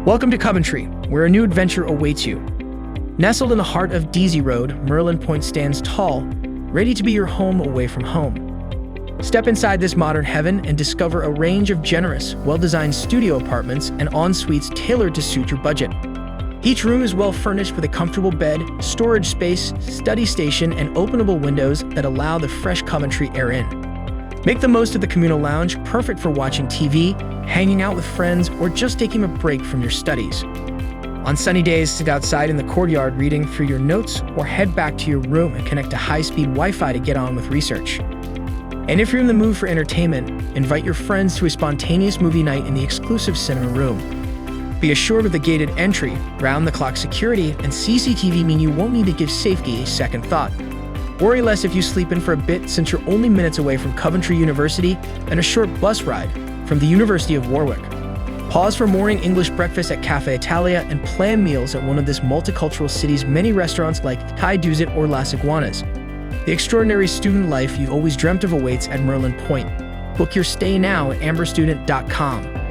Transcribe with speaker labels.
Speaker 1: Welcome to Coventry, where a new adventure awaits you. Nestled in the heart of Deasy Road, Merlin Point stands tall, ready to be your home away from home. Step inside this modern heaven and discover a range of generous, well-designed studio apartments and en-suites tailored to suit your budget. Each room is well furnished with a comfortable bed, storage space, study station, and openable windows that allow the fresh Coventry air in. Make the most of the communal lounge, perfect for watching TV, hanging out with friends, or just taking a break from your studies. On sunny days, sit outside in the courtyard reading through your notes, or head back to your room and connect to high-speed Wi-Fi to get on with research. And if you're in the mood for entertainment, invite your friends to a spontaneous movie night in the exclusive cinema room. Be assured with a gated entry, round-the-clock security, and CCTV mean you won't need to give safety a second thought. Worry less if you sleep in for a bit, since you're only minutes away from Coventry University and a short bus ride from the University of Warwick. Pause for morning English breakfast at Cafe Italia and plan meals at one of this multicultural city's many restaurants like Thai Duzit or Las Iguanas. The extraordinary student life you've always dreamt of awaits at Merlin Point. Book your stay now at amberstudent.com.